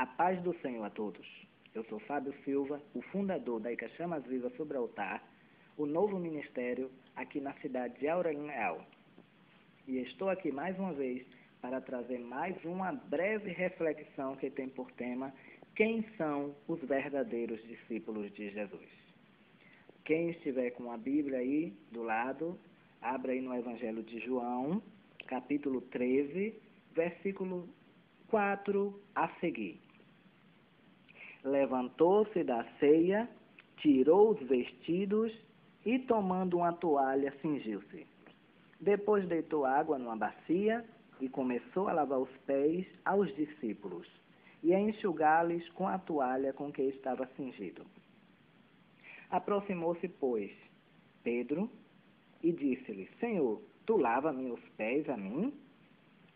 A paz do Senhor a todos. Eu sou Fábio Silva, o fundador da Ica Chamas Vivas sobre Altar, o novo ministério aqui na cidade de Aurelino Leal. E estou aqui mais uma vez para trazer mais uma breve reflexão que tem por tema quem são os verdadeiros discípulos de Jesus. Quem estiver com a Bíblia aí do lado, abra aí no Evangelho de João, capítulo 13, versículo 4 a seguir. Levantou-se da ceia, tirou os vestidos e, tomando uma toalha, cingiu-se. Depois deitou água numa bacia e começou a lavar os pés aos discípulos e a enxugá-los com a toalha com que estava cingido. Aproximou-se, pois, Pedro e disse-lhe: Senhor, tu lava-me os pés a mim?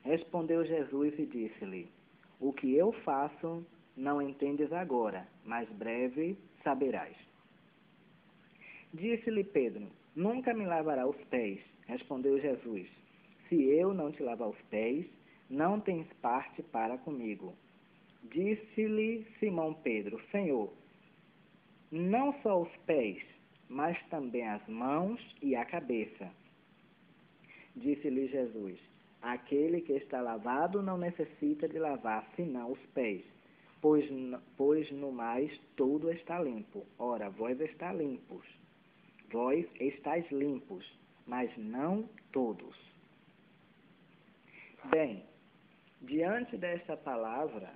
Respondeu Jesus e disse-lhe: O que eu faço não entendes agora, mas breve saberás. Disse-lhe Pedro: Nunca me lavará os pés. Respondeu Jesus: Se eu não te lavar os pés, não tens parte para comigo. Disse-lhe Simão Pedro: Senhor, não só os pés, mas também as mãos e a cabeça. Disse-lhe Jesus: Aquele que está lavado não necessita de lavar senão os pés, pois no mais tudo está limpo. Ora, vós estáis limpos, mas não todos. Bem, diante desta palavra,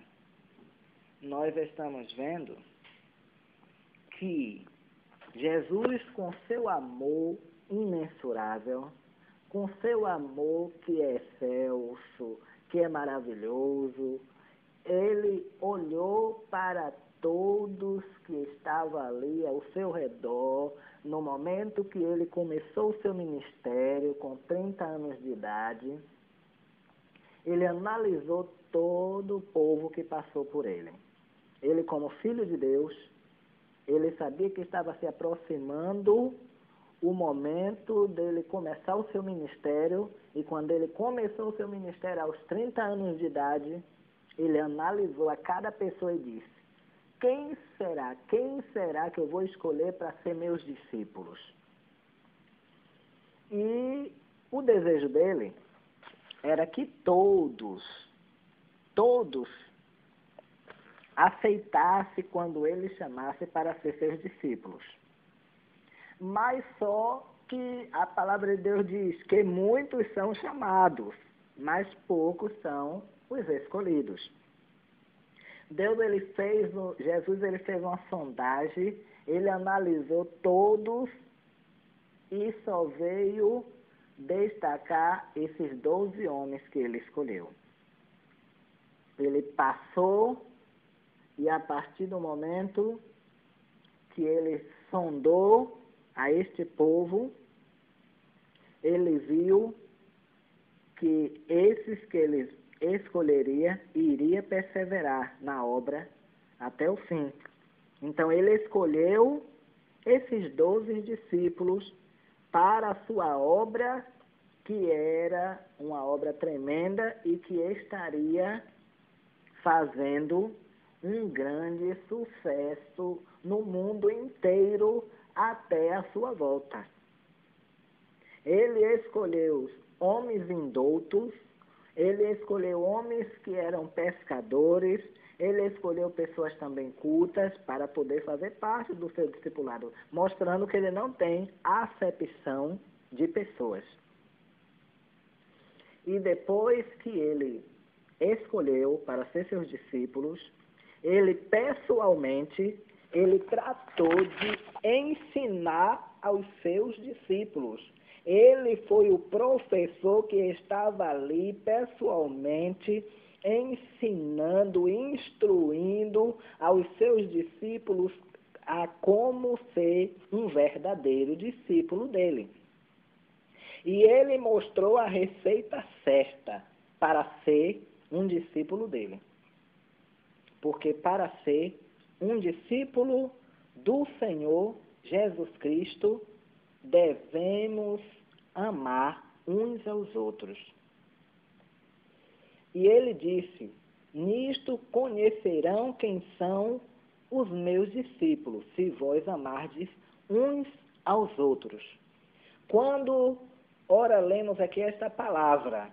nós estamos vendo que Jesus, com seu amor imensurável, com seu amor que é excelso, que é maravilhoso, ele olhou para todos que estavam ali ao seu redor, no momento que ele começou o seu ministério, com 30 anos de idade. Ele analisou todo o povo que passou por ele. Ele, como filho de Deus, ele sabia que estava se aproximando o momento dele começar o seu ministério, e quando ele começou o seu ministério aos 30 anos de idade, ele analisou a cada pessoa e disse: quem será que eu vou escolher para ser meus discípulos? E o desejo dele era que todos aceitassem quando ele chamasse para ser seus discípulos. Mas só que a palavra de Deus diz que muitos são chamados, mas poucos são os escolhidos. Jesus ele fez uma sondagem, ele analisou todos e só veio destacar esses 12 homens que ele escolheu. Ele passou e a partir do momento que ele sondou a este povo, ele viu que esses que ele escolheria iria perseverar na obra até o fim. Então ele escolheu esses 12 discípulos para a sua obra, que era uma obra tremenda e que estaria fazendo um grande sucesso no mundo inteiro até a sua volta. Ele escolheu homens indoutos, ele escolheu homens que eram pescadores, ele escolheu pessoas também cultas para poder fazer parte do seu discipulado, mostrando que ele não tem acepção de pessoas. E depois que ele escolheu para ser seus discípulos, ele pessoalmente, ele tratou de ensinar aos seus discípulos. Ele foi o professor que estava ali pessoalmente ensinando, instruindo aos seus discípulos a como ser um verdadeiro discípulo dele. E ele mostrou a receita certa para ser um discípulo dele. Porque para ser um discípulo do Senhor Jesus Cristo, devemos amar uns aos outros. E ele disse Nisto conhecerão quem são os meus discípulos, se vós amardes uns aos outros. Quando, ora, lemos aqui esta palavra,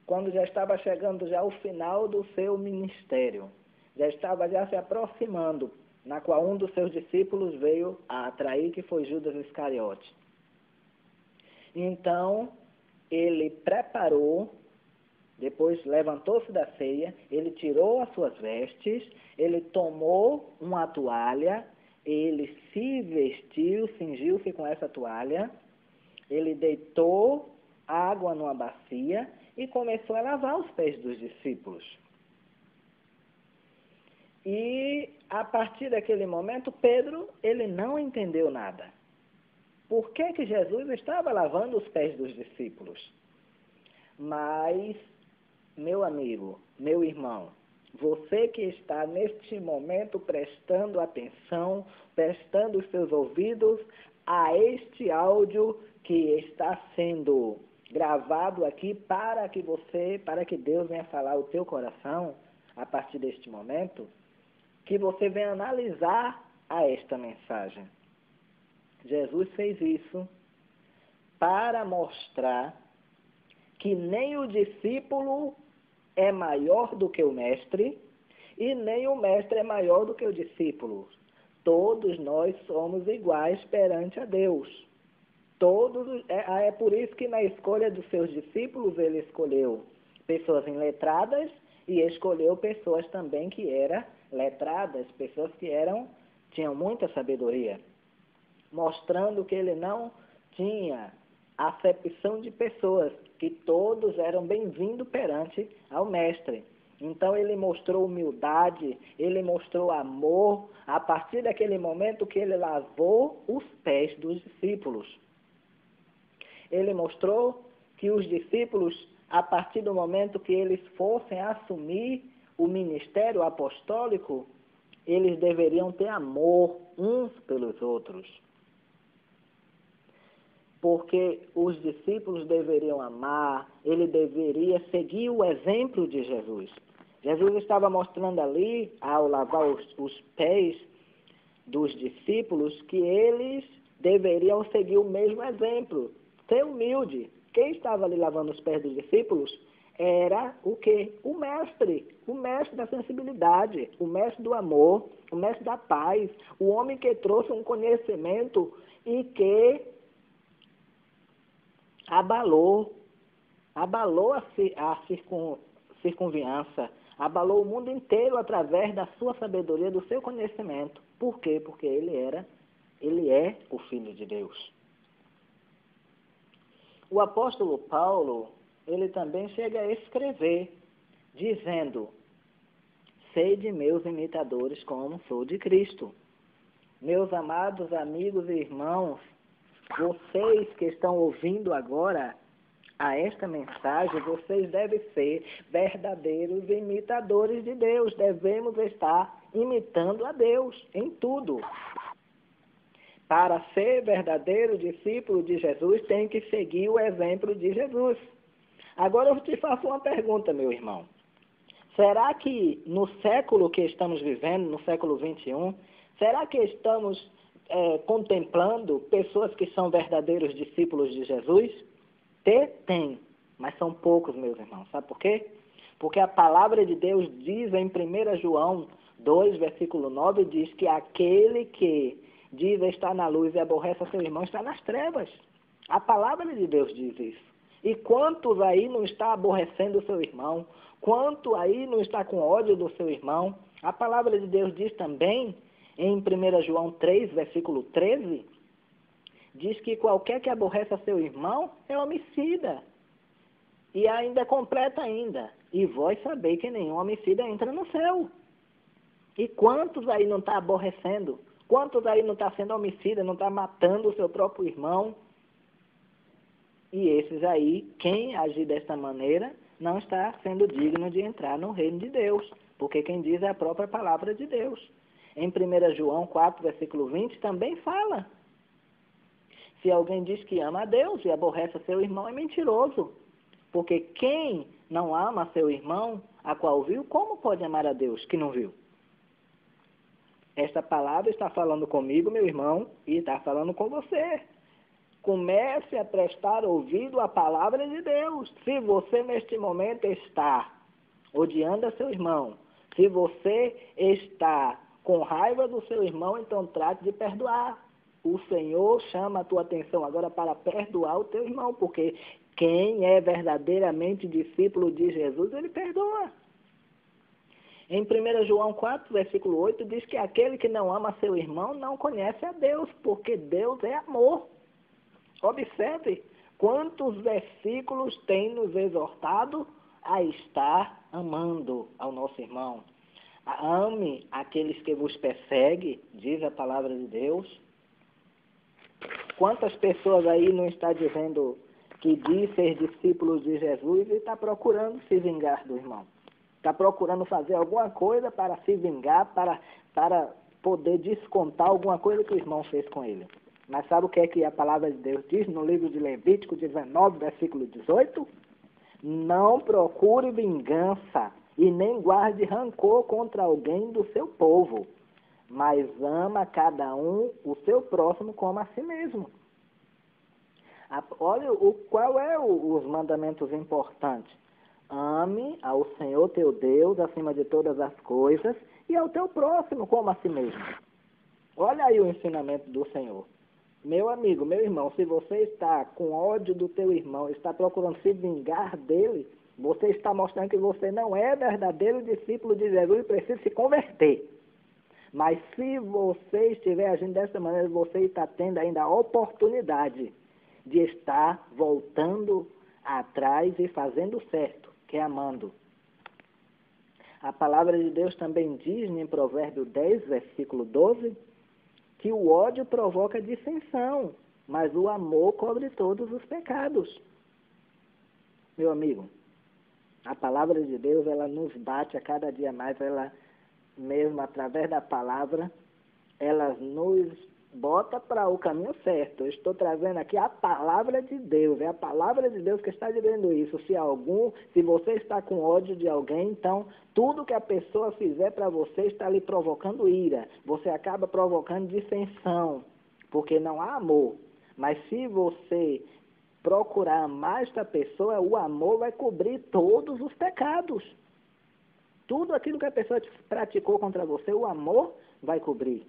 quando já estava chegando já ao final do seu ministério, já estava já se aproximando, na qual um dos seus discípulos veio a atrair, que foi Judas Iscariote. Então, ele preparou, depois levantou-se da ceia, ele tirou as suas vestes, ele tomou uma toalha, ele se vestiu, cingiu-se com essa toalha, ele deitou água numa bacia e começou a lavar os pés dos discípulos. E, a partir daquele momento, Pedro, ele não entendeu nada. Por que que Jesus estava lavando os pés dos discípulos? Mas, meu amigo, meu irmão, você que está neste momento prestando atenção, prestando os seus ouvidos a este áudio que está sendo gravado aqui para que Deus venha falar o teu coração a partir deste momento, que você venha analisar a esta mensagem. Jesus fez isso para mostrar que nem o discípulo é maior do que o mestre e nem o mestre é maior do que o discípulo. Todos nós somos iguais perante a Deus. É por isso que na escolha dos seus discípulos ele escolheu pessoas iletradas e escolheu pessoas também que eram letradas, pessoas que tinham muita sabedoria, mostrando que ele não tinha acepção de pessoas, que todos eram bem-vindos perante ao mestre. Então ele mostrou humildade, ele mostrou amor, a partir daquele momento que ele lavou os pés dos discípulos. Ele mostrou que os discípulos, a partir do momento que eles fossem assumir o ministério apostólico, eles deveriam ter amor uns pelos outros. Porque os discípulos deveriam amar, ele deveria seguir o exemplo de Jesus. Jesus estava mostrando ali, ao lavar os pés dos discípulos, que eles deveriam seguir o mesmo exemplo, ser humilde. Quem estava ali lavando os pés dos discípulos era o quê? O mestre da sensibilidade, o mestre do amor, o mestre da paz, o homem que trouxe um conhecimento e que abalou a circunviança, abalou o mundo inteiro através da sua sabedoria, do seu conhecimento. Por quê? Porque ele é o Filho de Deus. O apóstolo Paulo, ele também chega a escrever, dizendo: sede meus imitadores como sou de Cristo. Meus amados amigos e irmãos, vocês que estão ouvindo agora a esta mensagem, vocês devem ser verdadeiros imitadores de Deus. Devemos estar imitando a Deus em tudo. Para ser verdadeiro discípulo de Jesus, tem que seguir o exemplo de Jesus. Agora eu te faço uma pergunta, meu irmão. Será que no século que estamos vivendo, no século 21, será que estamos contemplando pessoas que são verdadeiros discípulos de Jesus? Tem, mas são poucos, meus irmãos. Sabe por quê? Porque a palavra de Deus diz em 1 João 2, versículo 9, diz que aquele que diz estar na luz e aborrece a seu irmão está nas trevas. A palavra de Deus diz isso. E quantos aí não está aborrecendo o seu irmão? Quanto aí não está com ódio do seu irmão? A palavra de Deus diz também, em 1 João 3, versículo 13, diz que qualquer que aborrece a seu irmão é homicida. E ainda completa ainda: e vós sabeis que nenhum homicida entra no céu. E quantos aí não está aborrecendo? Quantos aí não está sendo homicida, não está matando o seu próprio irmão? E esses aí, quem agir desta maneira, não está sendo digno de entrar no reino de Deus, porque quem diz é a própria palavra de Deus. Em 1 João 4, versículo 20, também fala: se alguém diz que ama a Deus e aborrece a seu irmão, é mentiroso. Porque quem não ama a seu irmão, a qual viu, como pode amar a Deus que não viu? Esta palavra está falando comigo, meu irmão, e está falando com você. Comece a prestar ouvido à palavra de Deus. Se você neste momento está odiando a seu irmão, se você está com raiva do seu irmão, então trate de perdoar. O Senhor chama a tua atenção agora para perdoar o teu irmão, porque quem é verdadeiramente discípulo de Jesus, ele perdoa. Em 1 João 4, versículo 8, diz que aquele que não ama seu irmão não conhece a Deus, porque Deus é amor. Observe quantos versículos tem nos exortado a estar amando ao nosso irmão. Ame aqueles que vos perseguem, diz a palavra de Deus. Quantas pessoas aí não está dizendo que diz ser discípulos de Jesus e está procurando se vingar do irmão? Está procurando fazer alguma coisa para se vingar, para poder descontar alguma coisa que o irmão fez com ele. Mas sabe o que é que a palavra de Deus diz no livro de Levítico 19, versículo 18? Não procure vingança e nem guarde rancor contra alguém do seu povo, mas ama cada um o seu próximo como a si mesmo. Olha qual é os mandamentos importantes. Ame ao Senhor teu Deus acima de todas as coisas e ao teu próximo como a si mesmo. Olha aí o ensinamento do Senhor. Meu amigo, meu irmão, se você está com ódio do teu irmão, está procurando se vingar dele, você está mostrando que você não é verdadeiro discípulo de Jesus e precisa se converter. Mas se você estiver agindo dessa maneira, você está tendo ainda a oportunidade de estar voltando atrás e fazendo certo, que é amando. A palavra de Deus também diz em Provérbio 10, versículo 12, que o ódio provoca dissensão, mas o amor cobre todos os pecados. Meu amigo, a palavra de Deus, ela nos bate a cada dia mais, ela mesmo através da palavra, ela nos bota para o caminho certo. Eu estou trazendo aqui a palavra de Deus, é a palavra de Deus que está dizendo isso. Se você está com ódio de alguém, então tudo que a pessoa fizer para você está lhe provocando ira. Você acaba provocando dissensão, porque não há amor. Mas se você procurar amar esta pessoa, o amor vai cobrir todos os pecados. Tudo aquilo que a pessoa praticou contra você, o amor vai cobrir.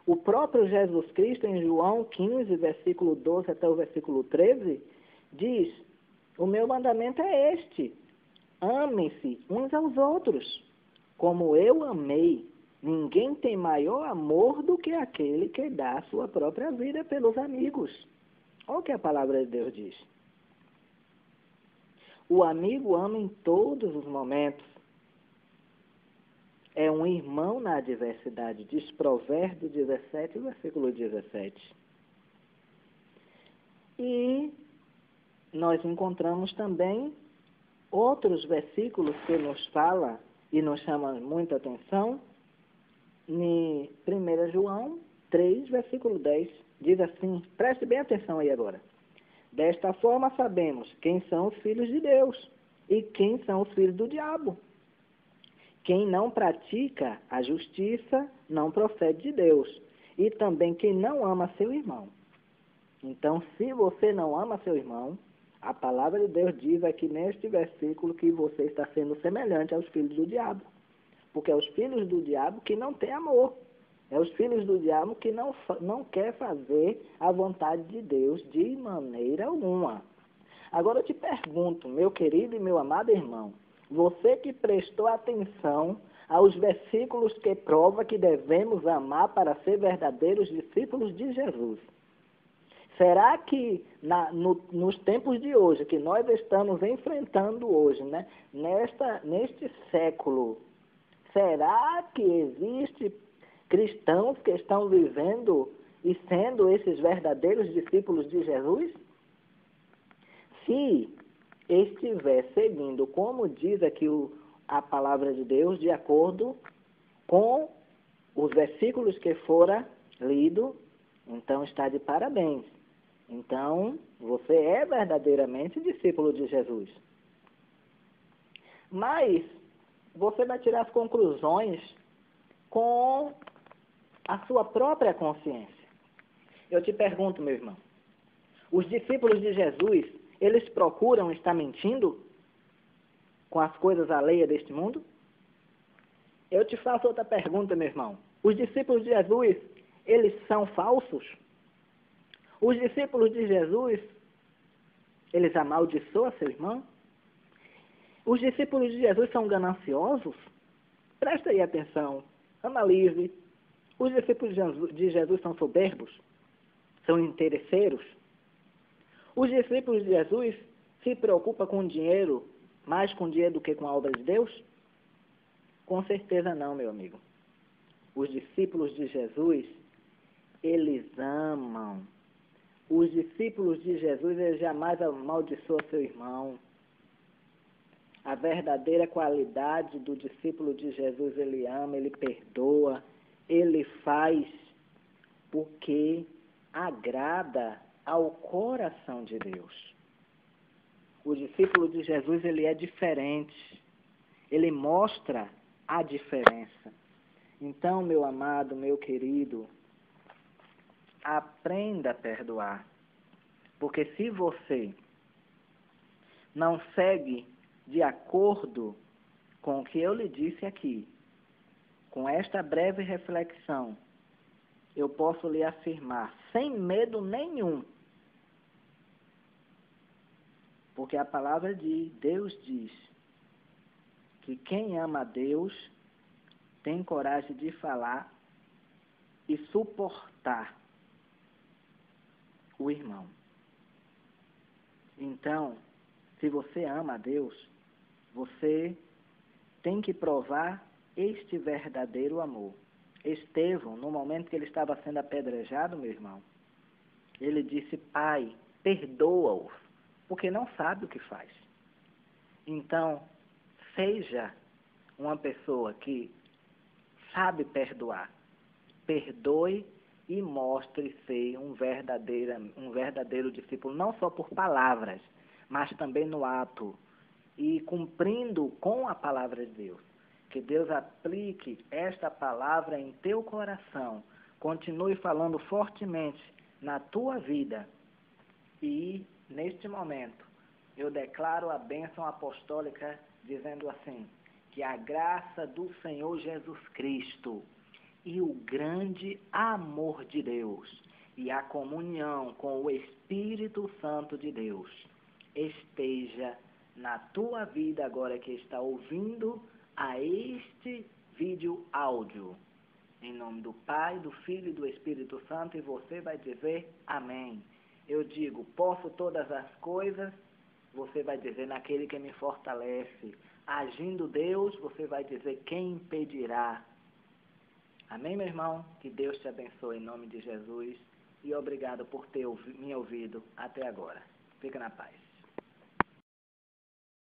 O próprio Jesus Cristo, em João 15, versículo 12 até o versículo 13, diz: o meu mandamento é este, amem-se uns aos outros, como eu amei. Ninguém tem maior amor do que aquele que dá a sua própria vida pelos amigos. Olha o que a palavra de Deus diz. O amigo ama em todos os momentos. É um irmão na adversidade, diz Provérbio 17, versículo 17. E nós encontramos também outros versículos que nos fala e nos chama muita atenção. Em 1 João 3, versículo 10, diz assim, preste bem atenção aí agora. Desta forma sabemos quem são os filhos de Deus e quem são os filhos do diabo. Quem não pratica a justiça não procede de Deus. E também quem não ama seu irmão. Então, se você não ama seu irmão, a palavra de Deus diz aqui neste versículo que você está sendo semelhante aos filhos do diabo. Porque é os filhos do diabo que não têm amor. É os filhos do diabo que não quer fazer a vontade de Deus de maneira alguma. Agora eu te pergunto, meu querido e meu amado irmão, você que prestou atenção aos versículos que prova que devemos amar para ser verdadeiros discípulos de Jesus. Será que nos tempos de hoje, que nós estamos enfrentando hoje, né, neste século, será que existe cristãos que estão vivendo e sendo esses verdadeiros discípulos de Jesus? Se estiver seguindo, como diz aqui a palavra de Deus, de acordo com os versículos que fora lido, então está de parabéns. Então, você é verdadeiramente discípulo de Jesus. Mas você vai tirar as conclusões com a sua própria consciência. Eu te pergunto, meu irmão, os discípulos de Jesus, eles procuram estar mentindo com as coisas alheias deste mundo? Eu te faço outra pergunta, meu irmão. Os discípulos de Jesus, eles são falsos? Os discípulos de Jesus, eles amaldiçoam seu irmão? Os discípulos de Jesus são gananciosos? Presta aí atenção, analise. Os discípulos de Jesus são soberbos? São interesseiros? Os discípulos de Jesus se preocupam com dinheiro, mais com dinheiro do que com a obra de Deus? Com certeza não, meu amigo. Os discípulos de Jesus, eles amam. Os discípulos de Jesus, eles jamais amaldiçoam seu irmão. A verdadeira qualidade do discípulo de Jesus, ele ama, ele perdoa, ele faz porque agrada ao coração de Deus. O discípulo de Jesus, ele é diferente. Ele mostra a diferença. Então, meu amado, meu querido, aprenda a perdoar. Porque se você não segue de acordo com o que eu lhe disse aqui, com esta breve reflexão, eu posso lhe afirmar, sem medo nenhum, porque a palavra de Deus diz que quem ama a Deus tem coragem de falar e suportar o irmão. Então, se você ama a Deus, você tem que provar este verdadeiro amor. Estevão, no momento que ele estava sendo apedrejado, meu irmão, ele disse: Pai, perdoa-os, porque não sabe o que faz. Então, seja uma pessoa que sabe perdoar. Perdoe e mostre ser um verdadeiro discípulo, não só por palavras, mas também no ato, e cumprindo com a palavra de Deus. Que Deus aplique esta palavra em teu coração, continue falando fortemente na tua vida. E, neste momento, eu declaro a bênção apostólica dizendo assim: que a graça do Senhor Jesus Cristo e o grande amor de Deus e a comunhão com o Espírito Santo de Deus esteja na tua vida agora que está ouvindo a este vídeo áudio. Em nome do Pai, do Filho e do Espírito Santo, e você vai dizer amém. Eu digo, posso todas as coisas, você vai dizer, naquele que me fortalece. Agindo Deus, você vai dizer, quem impedirá? Amém, meu irmão? Que Deus te abençoe em nome de Jesus. E obrigado por ter me ouvido até agora. Fica na paz.